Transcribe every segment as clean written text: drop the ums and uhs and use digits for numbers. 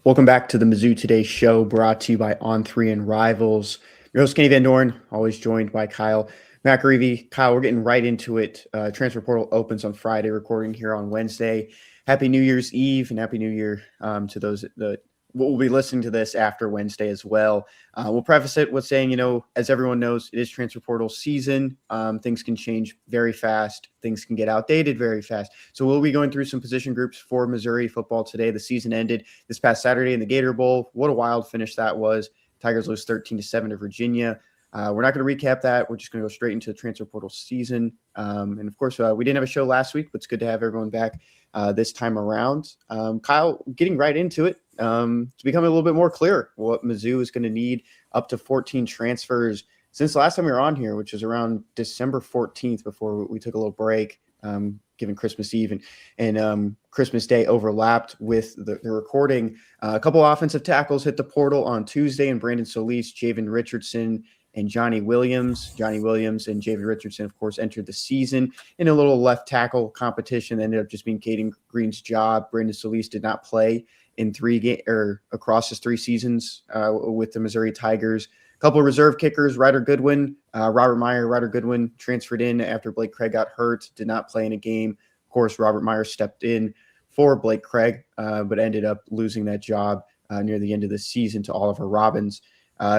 Welcome back to the MizzouToday Show, brought to you by On3 and Rivals. Your host, Kenny Van Doren, always joined by Kyle McAreavy. Kyle, we're getting right into it. Transfer portal opens on Friday, recording here on Wednesday. Happy New Year's Eve and Happy New Year to those that will be listening to this after Wednesday as well. We'll preface it with saying, as everyone knows, it is transfer portal season. Things can change very fast. Things can get outdated very fast. So we'll be going through some position groups for Missouri football today. The season ended this past Saturday in the Gator Bowl. What a wild finish that was. Tigers lose 13-7 to Virginia. We're not going to recap that. We're just going to go straight into the transfer portal season. And of course, we didn't have a show last week, but it's good to have everyone back this time around. Kyle, getting right into it, it's becoming a little bit more clear what Mizzou is going to need. Up to 14 transfers since the last time we were on here, which was around December 14th before we took a little break, given Christmas Eve and Christmas Day overlapped with the recording. A couple of offensive tackles hit the portal on Tuesday, and Brandon Solis, Javen Richardson, and Johnny Williams. Johnny Williams and Javen Richardson, of course, entered the season in a little left tackle competition. Ended up just being Caden Green's job. Brandon Solis did not play in across his 3 seasons with the Missouri Tigers. A couple of reserve kickers, Ryder Goodwin, Robert Meyer. Ryder Goodwin transferred in after Blake Craig got hurt, did not play in a game. Of course, Robert Meyer stepped in for Blake Craig, but ended up losing that job near the end of the season to Oliver Robbins.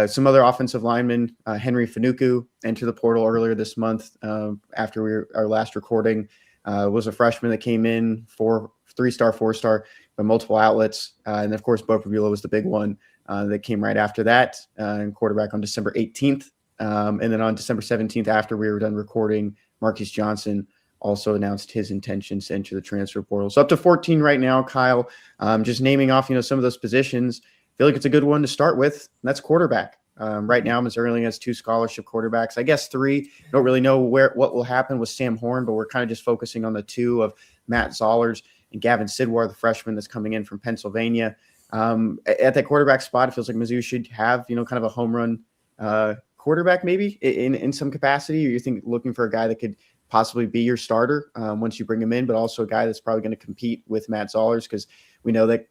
Some other offensive linemen, Henry Fanuku entered the portal earlier this month after our last recording. Was a freshman that came in for 3-star, 4-star by multiple outlets. And of course, Bo Prabula was the big one that came right after that, and quarterback on December 18th. And then on December 17th, after we were done recording, Marquise Johnson also announced his intentions to enter the transfer portal. So up to 14 right now, Kyle. Just naming off, some of those positions. I feel like it's a good one to start with. And that's quarterback. Right now, Missouri only has 2 scholarship quarterbacks. I guess 3. Don't really know what will happen with Sam Horn, but we're kind of just focusing on the 2 of Matt Zollers and Gavin Sidwar, the freshman that's coming in from Pennsylvania. At that quarterback spot, it feels like Mizzou should have, kind of a home run quarterback maybe in some capacity. Or you think looking for a guy that could possibly be your starter once you bring him in, but also a guy that's probably going to compete with Matt Zollers, because we know that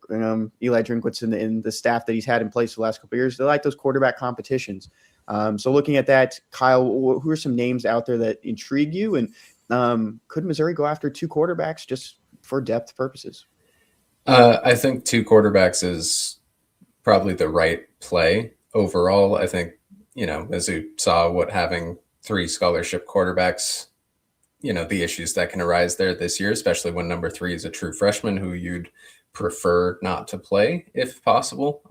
Eli Drinkwitz and the staff that he's had in place the last couple of years, they like those quarterback competitions. So looking at that, Kyle, who are some names out there that intrigue you? And could Missouri go after 2 quarterbacks just for depth purposes? I think 2 quarterbacks is probably the right play overall. I think, Mizzou saw what having 3 scholarship quarterbacks, the issues that can arise there this year, especially when number 3 is a true freshman who you'd prefer not to play if possible.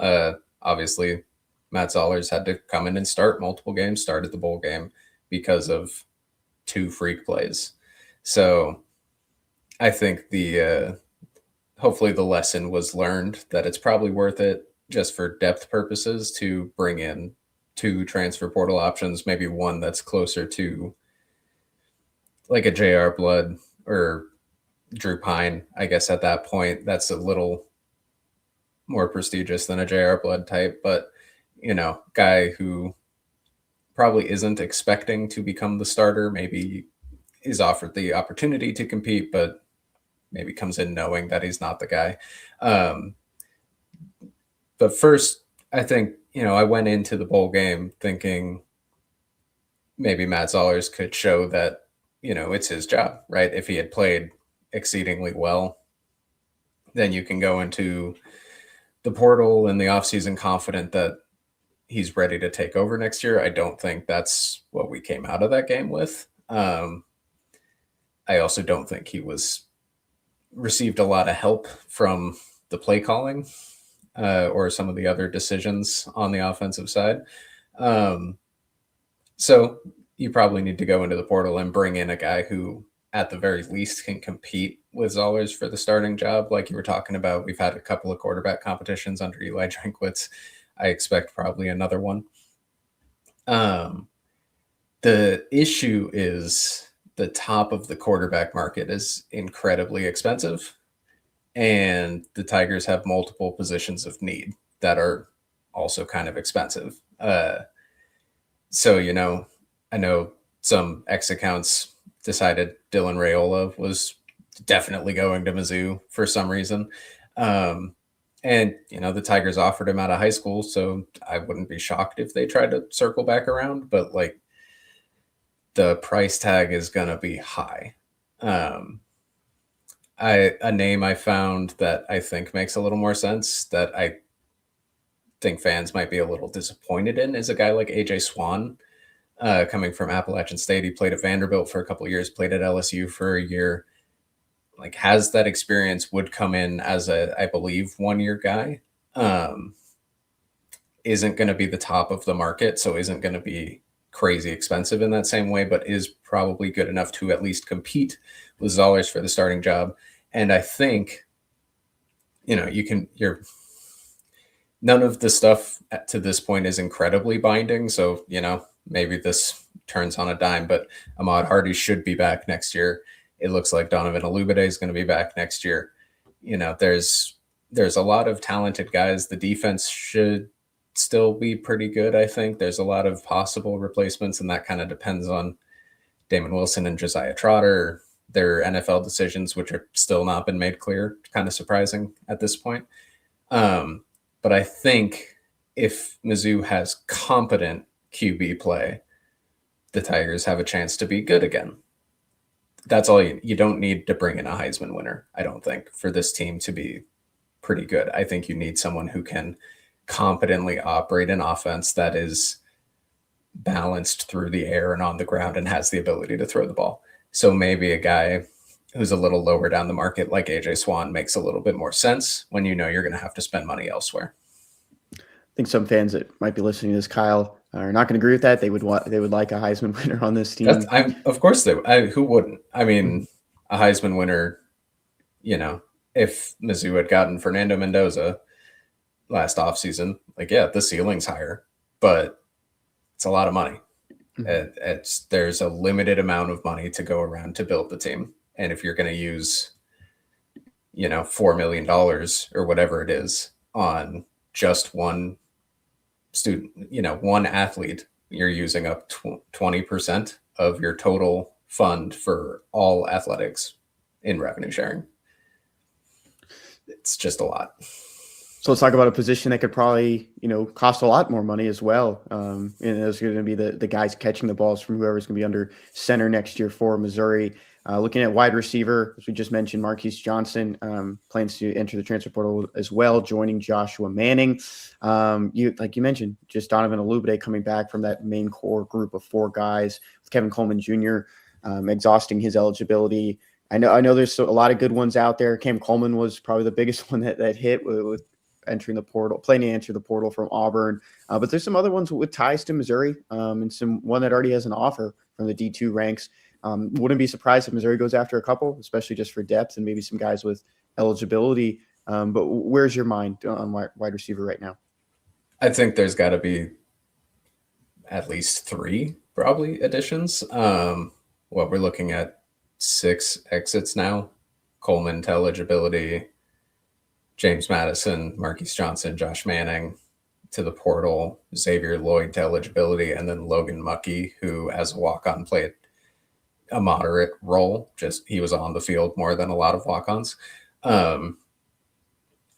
Obviously, Matt Zollers had to come in and start multiple games, started the bowl game because of 2 freak plays. So I think hopefully the lesson was learned that it's probably worth it just for depth purposes to bring in 2 transfer portal options, maybe one that's closer to like a J.R. Blood or Drew Pine. I guess at that point, that's a little more prestigious than a J.R. Blood type, but, guy who probably isn't expecting to become the starter, maybe is offered the opportunity to compete, but maybe comes in knowing that he's not the guy. But first, I think, I went into the bowl game thinking maybe Matt Zollers could show that, it's his job, right? If he had played exceedingly well, then you can go into the portal and the offseason confident that he's ready to take over next year. I don't think that's what we came out of that game with. I also don't think he received a lot of help from the play calling or some of the other decisions on the offensive side. So you probably need to go into the portal and bring in a guy who at the very least can compete with Zollers for the starting job. Like you were talking about, we've had a couple of quarterback competitions under Eli Drinkwitz. I expect probably another one. The issue is the top of the quarterback market is incredibly expensive, and the Tigers have multiple positions of need that are also kind of expensive. So, I know some X accounts decided Dylan Raiola was definitely going to Mizzou for some reason. And, the Tigers offered him out of high school, so I wouldn't be shocked if they tried to circle back around, but like the price tag is going to be high. A name I found that I think makes a little more sense that I think fans might be a little disappointed in is a guy like AJ Swan, coming from Appalachian State. He played at Vanderbilt for a couple of years, played at LSU for a year, like has that experience, would come in as I believe 1-year guy. Isn't going to be the top of the market, so isn't going to be crazy expensive in that same way, but is probably good enough to at least compete with Zollers for the starting job. And I think, none of the stuff to this point is incredibly binding. So, maybe this turns on a dime, but Ahmad Hardy should be back next year. It looks like Donovan Olubade is going to be back next year. There's a lot of talented guys. The defense should still be pretty good, I think. There's a lot of possible replacements, and that kind of depends on Damon Wilson and Josiah Trotter, their NFL decisions, which are still not been made clear. Kind of surprising at this point. But I think if Mizzou has competent QB play, the Tigers have a chance to be good again. That's all you don't need to bring in a Heisman winner, I don't think, for this team to be pretty good. I think you need someone who can competently operate an offense that is balanced through the air and on the ground and has the ability to throw the ball. So maybe a guy who's a little lower down the market like AJ Swan makes a little bit more sense when you're going to have to spend money elsewhere. I think some fans that might be listening to this, Kyle, are not going to agree with that. They would like a Heisman winner on this team. Of course who wouldn't? I mean, a Heisman winner, if Mizzou had gotten Fernando Mendoza last offseason, the ceiling's higher, but it's a lot of money. There's a limited amount of money to go around to build the team. And if you're going to use, $4 million or whatever it is on just one student, one athlete, you're using up 20% of your total fund for all athletics in revenue sharing. It's just a lot. So let's talk about a position that could probably, cost a lot more money as well. And it's going to be the guys catching the balls from whoever's going to be under center next year for Missouri. Looking at wide receiver, as we just mentioned, Marquise Johnson plans to enter the transfer portal as well, joining Joshua Manning. Like you mentioned, just Donovan Olubade coming back from that main core group of 4 guys, with Kevin Coleman Jr. Exhausting his eligibility. I know there's a lot of good ones out there. Cam Coleman was probably the biggest one that hit with entering the portal, planning to enter the portal from Auburn. But there's some other ones with ties to Missouri, and one that already has an offer from the D2 ranks. Wouldn't be surprised if Missouri goes after a couple, especially just for depth and maybe some guys with eligibility. But where's your mind on wide receiver right now? I think there's got to be at least 3 probably additions. We're looking at 6 exits now. Coleman to eligibility, James Madison, Marquise Johnson, Josh Manning to the portal, Xavier Lloyd to eligibility, and then Logan Muckey, who as a walk-on played a moderate role. Just he was on the field more than a lot of walk-ons.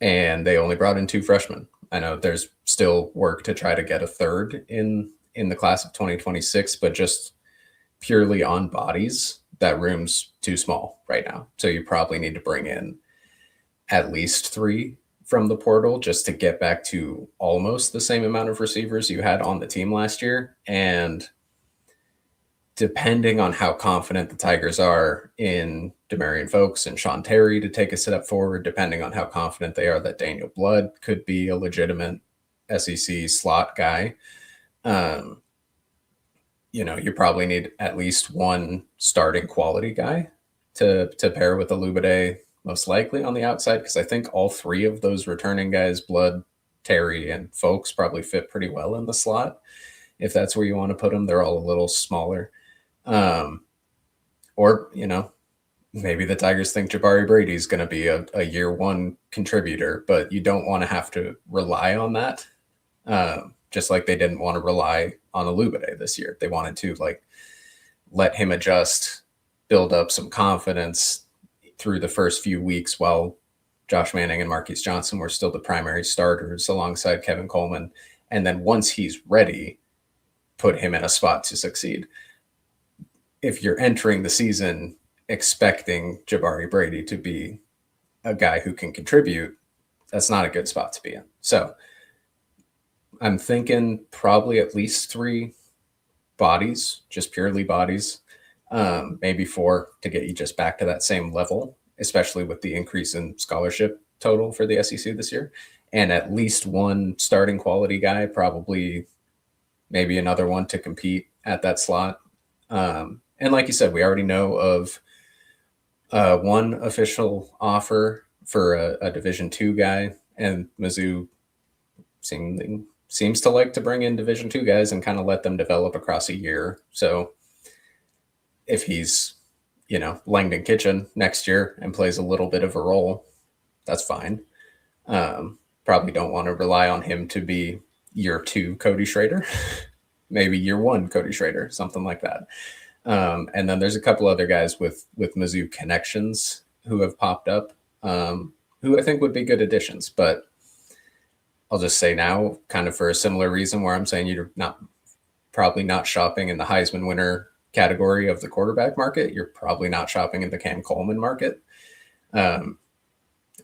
And they only brought in 2 freshmen. I know there's still work to try to get a third in the class of 2026, but just purely on bodies, that room's too small right now. So you probably need to bring in at least 3 from the portal just to get back to almost the same amount of receivers you had on the team last year. And depending on how confident the Tigers are in Demarion Folks and Sean Terry to take a step forward, depending on how confident they are that Daniel Blood could be a legitimate SEC slot guy, you probably need at least 1 starting quality guy to pair with Olubade, most likely on the outside, because I think all 3 of those returning guys, Blood, Terry, and Folks, probably fit pretty well in the slot. If that's where you want to put them, they're all a little smaller. Or, maybe the Tigers think Jabari Brady is going to be a year 1 contributor, but you don't want to have to rely on that. Just like they didn't want to rely on Olubade this year. They wanted to let him adjust, build up some confidence through the first few weeks while Josh Manning and Marquise Johnson were still the primary starters alongside Kevin Coleman. And then once he's ready, put him in a spot to succeed. If you're entering the season expecting Jabari Brady to be a guy who can contribute, that's not a good spot to be in. So I'm thinking probably at least 3 bodies, just purely bodies, maybe 4 to get you just back to that same level, especially with the increase in scholarship total for the SEC this year. And at least 1 starting quality guy, probably maybe another one to compete at that slot. And like you said, we already know of 1 official offer for a Division II guy, and Mizzou seems to like to bring in Division II guys and kind of let them develop across a year. So if he's, Langdon Kitchen next year and plays a little bit of a role, that's fine. Probably don't want to rely on him to be year 2 Cody Schrader, maybe year 1 Cody Schrader, something like that. And then there's a couple other guys with Mizzou connections who have popped up, who I think would be good additions. But I'll just say now, kind of for a similar reason where I'm saying you're probably not shopping in the Heisman winner category of the quarterback market. You're probably not shopping in the Cam Coleman market.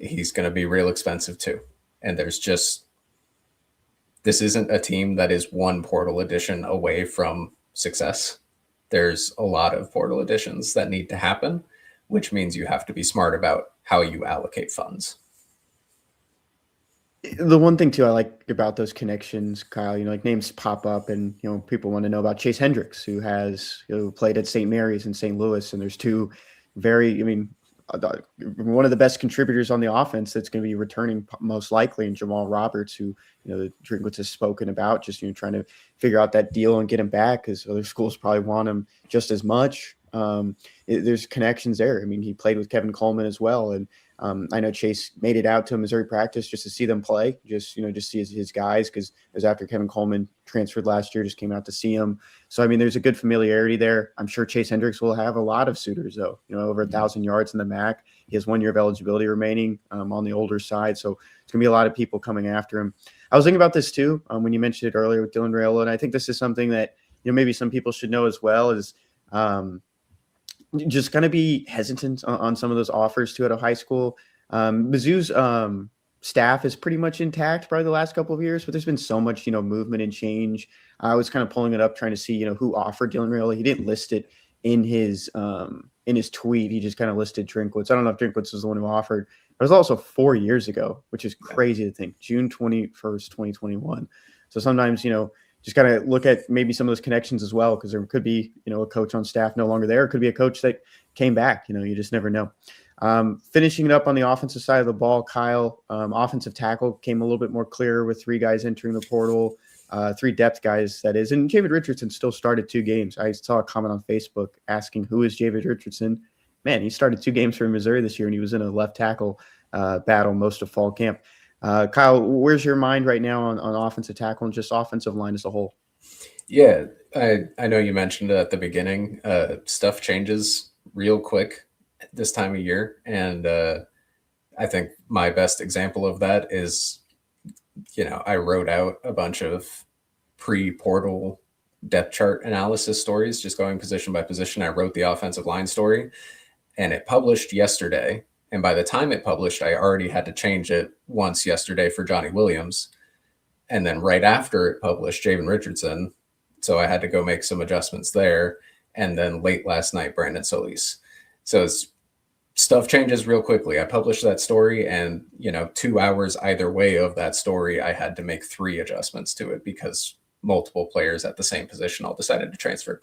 He's going to be real expensive too. And this isn't a team that is 1 portal addition away from success. There's a lot of portal additions that need to happen, which means you have to be smart about how you allocate funds. The one thing too I like about those connections, Kyle, like names pop up, and people want to know about Chase Hendricks, who has played at St. Mary's in St. Louis, and there's 2 one of the best contributors on the offense that's going to be returning most likely, and Jamal Roberts, who Drinkwitz has spoken about, just trying to figure out that deal and get him back because other schools probably want him just as much. There's connections there. He played with Kevin Coleman as well, and I know Chase made it out to a Missouri practice just to see them play, just see his guys, because it was after Kevin Coleman transferred last year, just came out to see him. So, there's a good familiarity there. I'm sure Chase Hendricks will have a lot of suitors, though, over 1,000 yards in the MAC. He has 1 year of eligibility remaining on the older side. So it's going to be a lot of people coming after him. I was thinking about this too when you mentioned it earlier with Dylan Raiola, and I think this is something that, maybe some people should know as well, is just going to be hesitant on some of those offers too out of high school. Mizzou's staff is pretty much intact probably the last couple of years, but there's been so much, movement and change. I was kind of pulling it up, trying to see, who offered Dylan Raiola. He didn't list it in his tweet. He just kind of listed Drinkwitz. I don't know if Drinkwitz was the one who offered, but it was also 4 years ago, which is crazy to think. June 21st, 2021. So sometimes, just got to look at maybe some of those connections as well, because there could be, a coach on staff no longer there. It could be a coach that came back. You just never know. Finishing it up on the offensive side of the ball, Kyle, offensive tackle came a little bit more clear with 3 guys entering the portal, 3 depth guys, that is. And Javid Richardson still started 2 games. I saw a comment on Facebook asking, who is Javid Richardson? Man, he started 2 games for Missouri this year, and he was in a left tackle battle most of fall camp. Kyle, where's your mind right now on offensive tackle and just offensive line as a whole? Yeah, I know you mentioned it at the beginning. Stuff changes real quick this time of year. And I think my best example of that is, I wrote out a bunch of pre-portal depth chart analysis stories, just going position by position. I wrote the offensive line story, and it published yesterday. And by the time it published, I already had to change it once yesterday for Johnny Williams. And then right after it published, Javen Richardson. So I had to go make some adjustments there. And then late last night, Brandon Solis. So stuff changes real quickly. I published that story, and 2 hours either way of that story, I had to make 3 adjustments to it because multiple players at the same position all decided to transfer.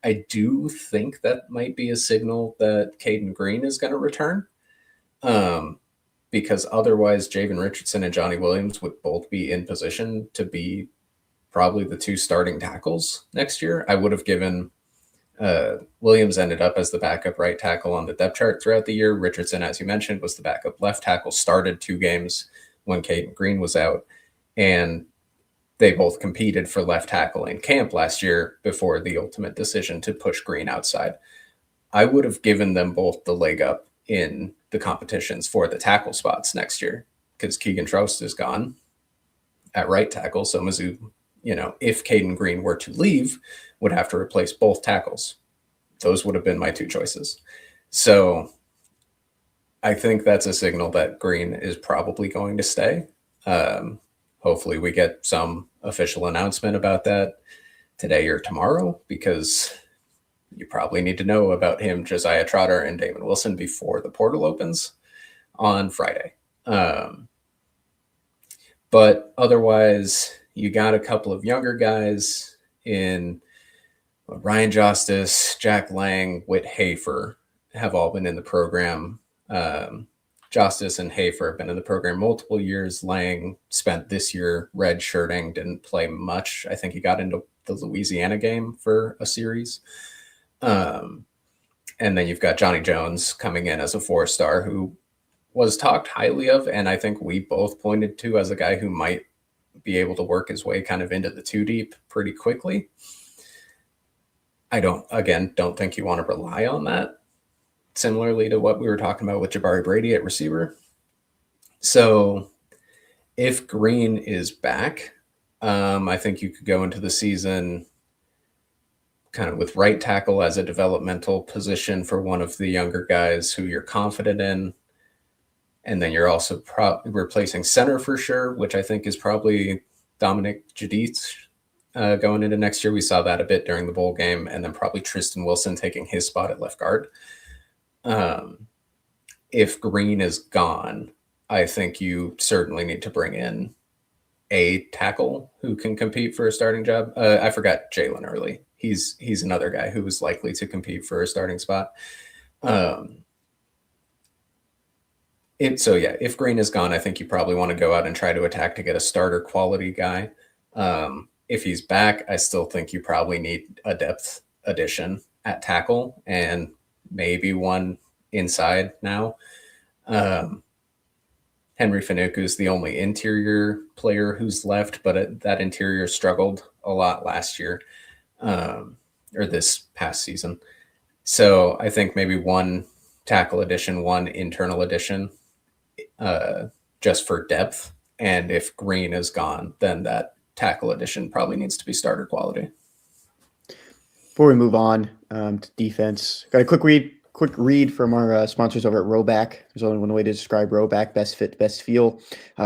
I do think that might be a signal that Caden Green is going to return, because otherwise Javen Richardson and Johnny Williams would both be in position to be probably the 2 starting tackles next year. I would have given Williams ended up as the backup right tackle on the depth chart throughout the year. Richardson, as you mentioned, was the backup left tackle, started 2 games when Caden Green was out, and they both competed for left tackle in camp last year before the ultimate decision to push Green outside. I would have given them both the leg up in the competitions for the tackle spots next year, because Keegan Trost is gone at right tackle. So Mizzou, if Caden Green were to leave, would have to replace both tackles. Those would have been my two choices. So I think that's a signal that Green is probably going to stay. Hopefully we get some official announcement about that today or tomorrow, because you probably need to know about him, Josiah Trotter, and Damon Wilson before the portal opens on Friday. But otherwise, you got a couple of younger guys in Ryan Justice, Jack Lang, Whit Hafer have all been in the program. Justice and Hafer have been in the program multiple years. Lang spent this year redshirting, didn't play much. I think he got into the Louisiana game for a series. And then you've got Johnny Jones coming in as a 4-star who was talked highly of, and I think we both pointed to as a guy who might be able to work his way kind of into the 2 deep pretty quickly. I don't think you want to rely on that, similarly to what we were talking about with Jabari Brady at receiver. So if Green is back, I think you could go into the season kind of with right tackle as a developmental position for one of the younger guys who you're confident in. And then you're also replacing center for sure, which I think is probably Dominic Jadith going into next year. We saw that a bit during the bowl game. And then probably Tristan Wilson taking his spot at left guard. If Green is gone, I think you certainly need to bring in a tackle who can compete for a starting job. I forgot Jalen Early. He's another guy who is likely to compete for a starting spot. If Green is gone, I think you probably want to go out and try to attack to get a starter quality guy. If he's back, I still think you probably need a depth addition at tackle and maybe one inside now. Henry Fanuku is the only interior player who's left, but that interior struggled a lot last year or this past season. So I think maybe one tackle addition, one internal addition, just for depth. And if Green is gone, then that tackle addition probably needs to be starter quality. Before we move on to defense, got a quick read from our sponsors over at Roback. There's only one way to describe Roback: best fit, best feel.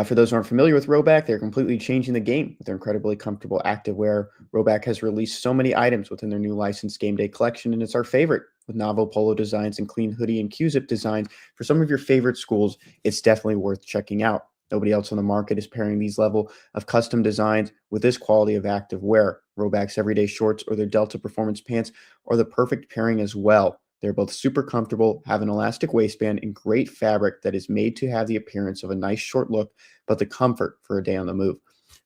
For those who aren't familiar with Roback, they're completely changing the game with their incredibly comfortable activewear. Roback has released so many items within their new licensed game day collection, and it's our favorite. With novel polo designs and clean hoodie and Q-zip designs for some of your favorite schools, it's definitely worth checking out. Nobody else on the market is pairing these level of custom designs with this quality of active wear. Roback's everyday shorts or their Delta Performance pants are the perfect pairing as well. They're both super comfortable, have an elastic waistband, and great fabric that is made to have the appearance of a nice short look, but the comfort for a day on the move.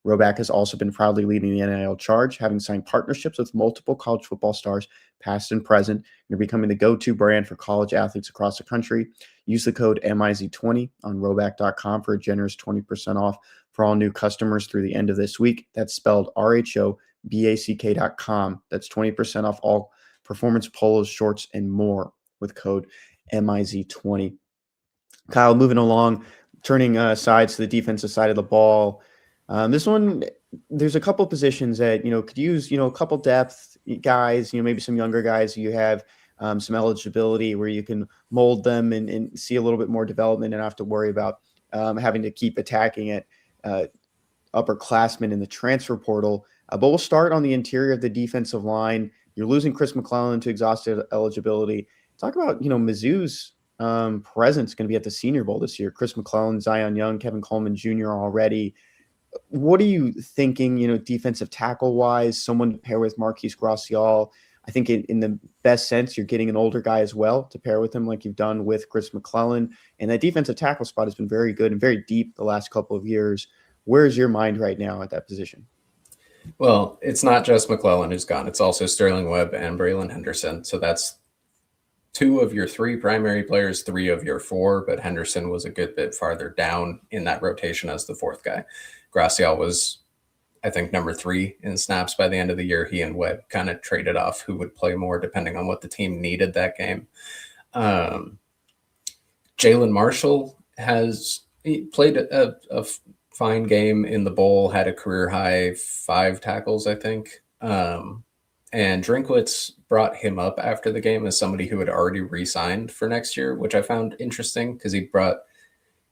Roback has also been proudly leading the NIL charge, having signed partnerships with multiple college football stars, past and present. You're becoming the go-to brand for college athletes across the country. Use the code MIZ20 on roback.com for a generous 20% off for all new customers through the end of this week. That's spelled RHOBACK.com. That's 20% off all performance polos, shorts, and more with code MIZ20. Kyle, moving along, turning sides to the defensive side of the ball. This one, there's a couple positions that, could use, a couple depth guys, maybe some younger guys. You have some eligibility where you can mold them and see a little bit more development and not have to worry about having to keep attacking at upperclassmen in the transfer portal. But we'll start on the interior of the defensive line. You're losing Chris McClellan to exhausted eligibility. Talk about, Mizzou's presence going to be at the Senior Bowl this year. Chris McClellan, Zion Young, Kevin Coleman Jr. already. What are you thinking, defensive tackle-wise, someone to pair with Marquise Gracial? I think in the best sense, you're getting an older guy as well to pair with him like you've done with Chris McClellan. And that defensive tackle spot has been very good and very deep the last couple of years. Where's your mind right now at that position? Well, it's not just McClellan who's gone. It's also Sterling Webb and Braylon Henderson. So that's 2 of your 3 primary players, 3 of your 4, but Henderson was a good bit farther down in that rotation as the 4th guy. Gracial was, I think, number 3 in snaps by the end of the year. He and Webb kind of traded off who would play more depending on what the team needed that game. Jalen Marshall he played a fine game in the bowl, had a career high 5 tackles, I think. And Drinkwitz brought him up after the game as somebody who had already re-signed for next year, which I found interesting because he brought,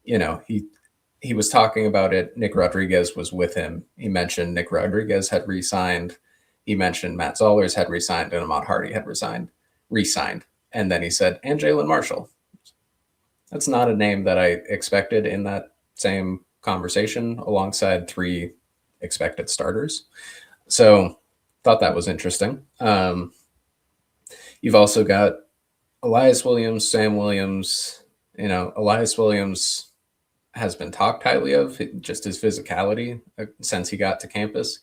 he was talking about it. Nick Rodriguez was with him. He mentioned Nick Rodriguez had re-signed. He mentioned Matt Zollers had re-signed and Ahmad Hardy had re-signed. And then he said, and Jalen Marshall. That's not a name that I expected in that same conversation alongside 3 expected starters. So thought that was interesting. You've also got Elias Williams, Sam Williams. Elias Williams has been talked highly of, just his physicality since he got to campus.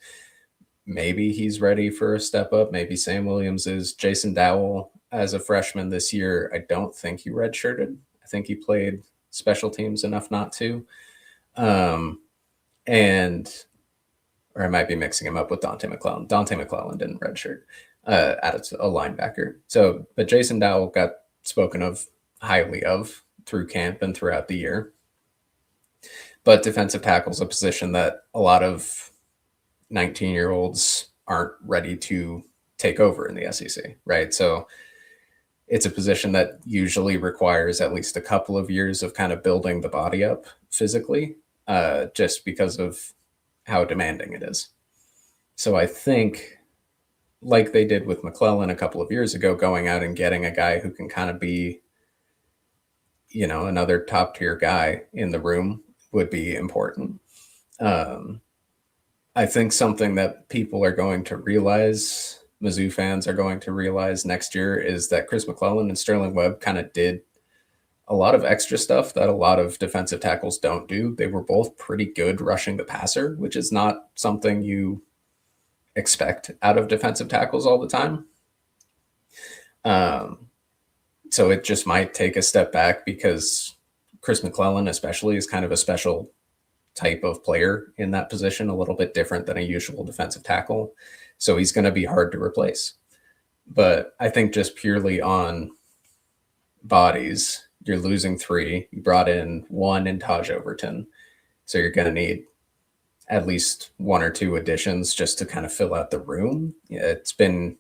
Maybe he's ready for a step up. Maybe Sam Williams is. Jason Dowell, as a freshman this year, I don't think he redshirted. I think he played special teams enough not to. Or I might be mixing him up with Dante McClellan. Dante McClellan didn't redshirt as a linebacker. So, but Jason Dowell got spoken of highly of through camp and throughout the year. But defensive tackle is a position that a lot of 19-year-olds aren't ready to take over in the SEC, right? So it's a position that usually requires at least a couple of years of kind of building the body up physically, just because of how demanding it is. So I think, like they did with McClellan a couple of years ago, going out and getting a guy who can kind of be, another top tier guy in the room would be important. I think something that people are going to realize, Mizzou fans are going to realize next year, is that Chris McClellan and Sterling Webb kind of did a lot of extra stuff that a lot of defensive tackles don't do. They were both pretty good rushing the passer, which is not something you expect out of defensive tackles all the time. So it just might take a step back because Chris McClellan especially is kind of a special type of player in that position, a little bit different than a usual defensive tackle. So he's going to be hard to replace. But I think just purely on bodies, you're losing 3. You brought in 1 in Taj Overton. So you're going to need at least 1 or 2 additions just to kind of fill out the room. It's been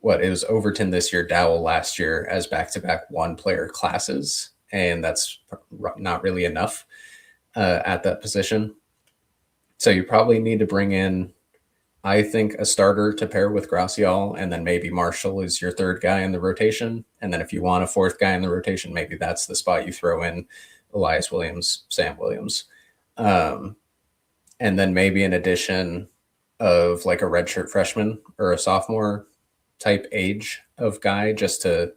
it was Overton this year, Dowell last year as back-to-back 1-player classes. And that's not really enough at that position. So you probably need to bring in, I think, a starter to pair with Gracial, and then maybe Marshall is your 3rd guy in the rotation. And then if you want a 4th guy in the rotation, maybe that's the spot you throw in Elias Williams, Sam Williams. And then maybe an addition of like a redshirt freshman or a sophomore type age of guy just to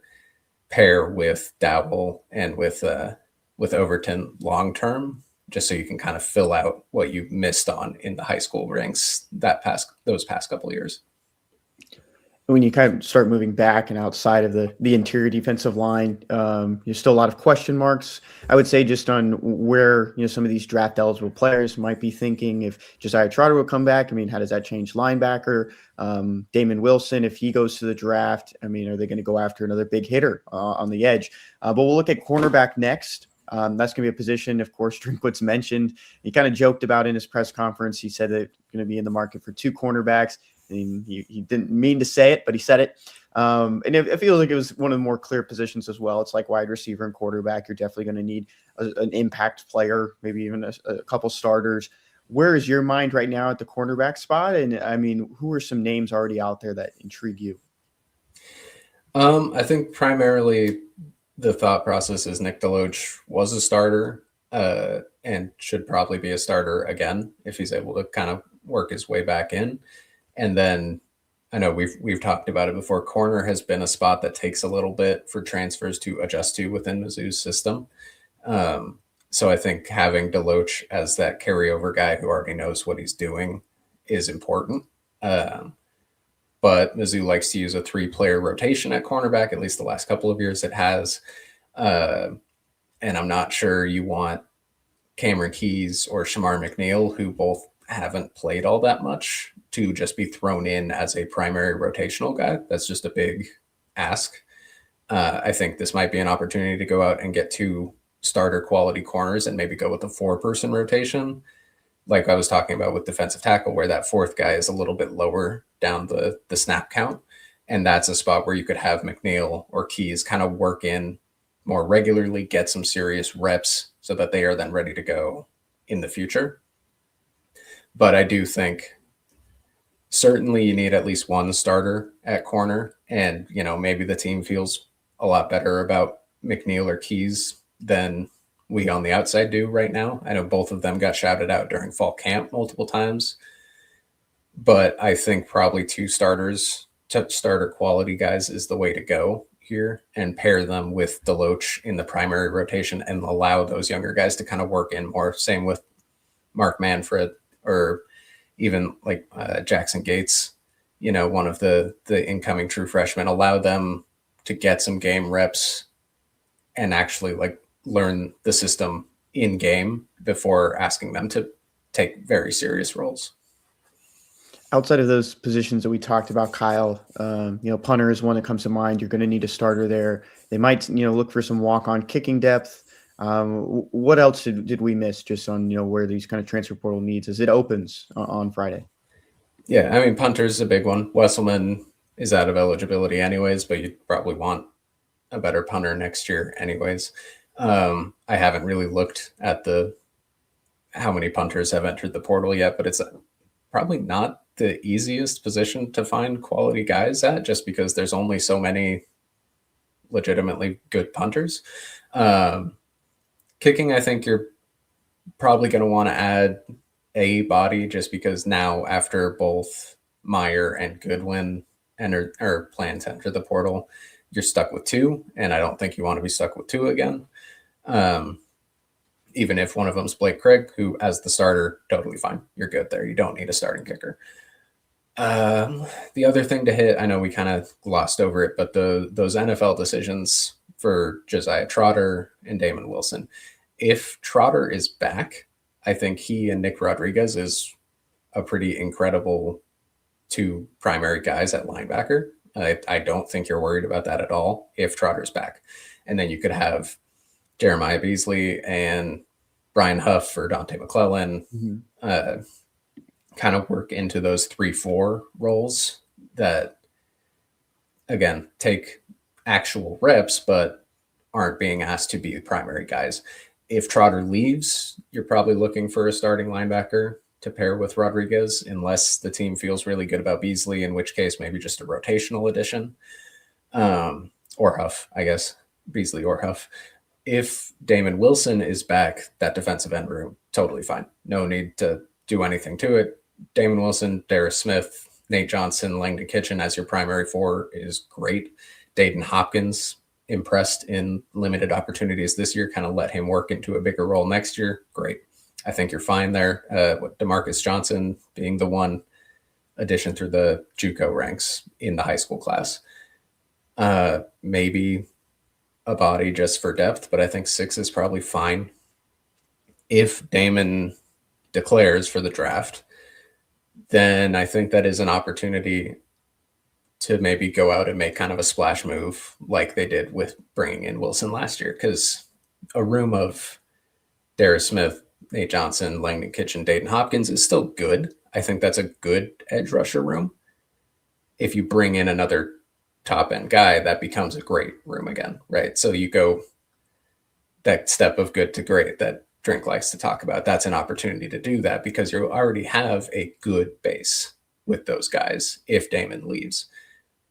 pair with Dowell and with Overton long term, just so you can kind of fill out what you missed on in the high school ranks those past couple of years. When you kind of start moving back and outside of the interior defensive line, there's still a lot of question marks. I would say just on where some of these draft eligible players might be thinking if Josiah Trotter will come back. I mean, how does that change linebacker? Damon Wilson, if he goes to the draft, I mean, are they going to go after another big hitter on the edge? But we'll look at cornerback next. That's going to be a position, of course, Drinkwitz mentioned. He kind of joked about in his press conference. He said they're going to be in the market for 2 cornerbacks. And he didn't mean to say it, but he said it. And it feels like it was one of the more clear positions as well. It's like wide receiver and quarterback. You're definitely going to need an impact player, maybe even a couple starters. Where is your mind right now at the cornerback spot? And I mean, who are some names already out there that intrigue you? I think primarily the thought process is Nick DeLoach was a starter and should probably be a starter again if he's able to kind of work his way back in. And then I know we've talked about it before. Corner has been a spot that takes a little bit for transfers to adjust to within Mizzou's system. So I think having DeLoach as that carryover guy who already knows what he's doing is important. But Mizzou likes to use a 3-player rotation at cornerback. At least the last couple of years it has. And I'm not sure you want Cameron Keys or Shamar McNeil, who both haven't played all that much, to just be thrown in as a primary rotational guy. That's just a big ask. I think this might be an opportunity to go out and get 2 starter quality corners and maybe go with a 4-person rotation, like I was talking about with defensive tackle, where that fourth guy is a little bit lower down the snap count. And that's a spot where you could have McNeil or Keys kind of work in more regularly, get some serious reps so that they are then ready to go in the future. But I do think certainly you need at least one starter at corner. And, maybe the team feels a lot better about McNeil or Keys than we on the outside do right now. I know both of them got shouted out during fall camp multiple times, but I think probably 2 starter quality guys is the way to go here, and pair them with Deloach in the primary rotation and allow those younger guys to kind of work in more. Same with Mark Manfred, or even like Jackson Gates, one of the incoming true freshmen. Allow them to get some game reps and actually like learn the system in game before asking them to take very serious roles. Outside of those positions that we talked about, Kyle, punter is one that comes to mind. You're going to need a starter there. They might, look for some walk-on kicking depth. What else did we miss just on, where these kind of transfer portal needs as it opens on Friday? Yeah, I mean, punter's a big one. Wesselman is out of eligibility anyways, but you'd probably want a better punter next year anyways. I haven't really looked at how many punters have entered the portal yet, but it's probably not the easiest position to find quality guys at, just because there's only so many legitimately good punters. Kicking, I think you're probably going to want to add a body, just because now after both Meyer and Goodwin plan to enter the portal, you're stuck with 2, and I don't think you want to be stuck with 2 again. Even if one of them's Blake Craig, who as the starter, totally fine. You're good there. You don't need a starting kicker. The other thing to hit, I know we kind of glossed over it, but those NFL decisions for Josiah Trotter and Damon Wilson. If Trotter is back, I think he and Nick Rodriguez is a pretty incredible 2 primary guys at linebacker. I don't think you're worried about that at all if Trotter's back. And then you could have Jeremiah Beasley and Brian Huff or Dante McClellan kind of work into those 3-4 roles that, again, take actual reps, but aren't being asked to be primary guys. If Trotter leaves, you're probably looking for a starting linebacker to pair with Rodriguez, unless the team feels really good about Beasley, in which case maybe just a rotational addition, or Huff, I guess, Beasley or Huff. If Damon Wilson is back, that defensive end room, totally fine. No need to do anything to it. Damon Wilson, Darius Smith, Nate Johnson, Langdon Kitchen as your primary 4 is great. Dayton Hopkins, impressed in limited opportunities this year, kind of let him work into a bigger role next year. Great. I think you're fine there. DeMarcus Johnson being the one addition through the JUCO ranks in the high school class. Maybe a body just for depth, but I think 6 is probably fine. If Damon declares for the draft, then I think that is an opportunity to maybe go out and make kind of a splash move like they did with bringing in Wilson last year, because a room of Darius Smith, Nate Johnson, Langdon Kitchen, Dayton Hopkins is still good. I think that's a good edge rusher room. If you bring in another top end guy, that becomes a great room again, right? So you go that step of good to great that Drink likes to talk about. That's an opportunity to do that because you already have a good base with those guys. If Damon leaves,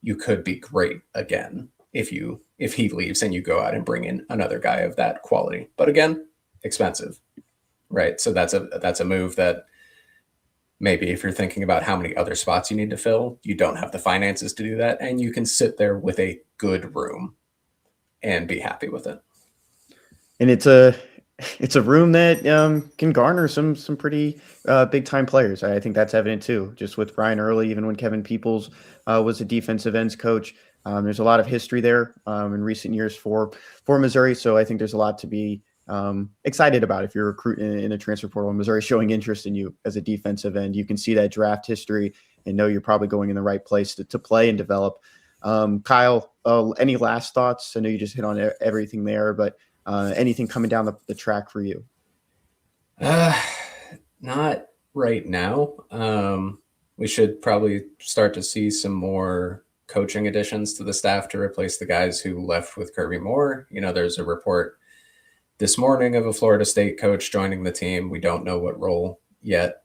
you could be great again if he leaves and you go out and bring in another guy of that quality. But again, expensive, right? So that's a move that maybe if you're thinking about how many other spots you need to fill, you don't have the finances to do that, and you can sit there with a good room and be happy with it. And it's a room that can garner some pretty big time players. I think that's evident too, just with Brian Early, even when Kevin Peoples was a defensive ends coach. There's a lot of history there in recent years for Missouri. So I think there's a lot to be excited about if you're recruiting in a transfer portal and Missouri showing interest in you as a defensive end. You can see that draft history and know you're probably going in the right place to play and develop. Kyle, any last thoughts? I know you just hit on everything there, but Anything coming down the track for you? Not right now. We should probably start to see some more coaching additions to the staff to replace the guys who left with Kirby Moore. There's a report this morning of a Florida State coach joining the team. We don't know what role yet.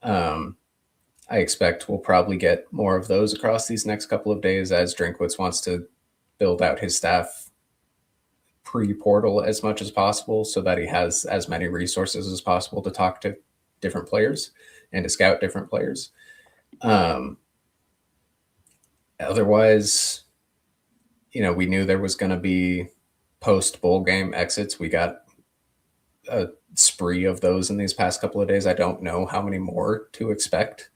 I expect we'll probably get more of those across these next couple of days as Drinkwitz wants to build out his staff pre-portal as much as possible so that he has as many resources as possible to talk to different players and to scout different players. Otherwise, we knew there was going to be post-bowl game exits. We got a spree of those in these past couple of days. I don't know how many more to expect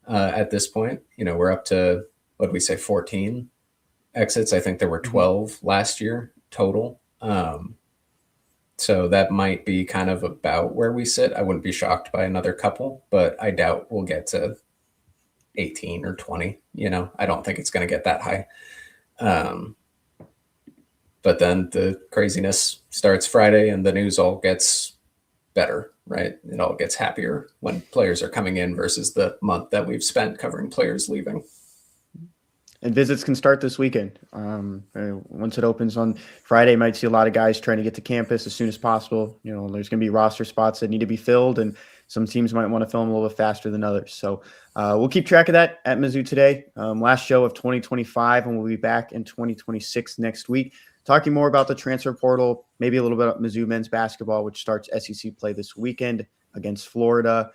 at this point. We're up to, 14 exits. I think there were 12 last year total. So that might be kind of about where we sit. I wouldn't be shocked by another couple, but I doubt we'll get to 18 or 20. I don't think it's going to get that high. But then the craziness starts Friday and the news all gets better, right? It all gets happier when players are coming in versus the month that we've spent covering players leaving. And visits can start this weekend. Once it opens on Friday, might see a lot of guys trying to get to campus as soon as possible. There's going to be roster spots that need to be filled, and some teams might want to fill them a little bit faster than others. So we'll keep track of that at Mizzou Today. Last show of 2025, and we'll be back in 2026 next week, talking more about the transfer portal, maybe a little bit about Mizzou men's basketball, which starts SEC play this weekend against Florida.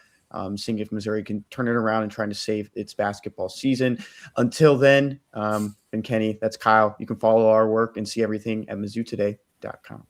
Seeing if Missouri can turn it around and trying to save its basketball season. Until then, Ben Kenny, that's Kyle. You can follow our work and see everything at MizzouToday.com.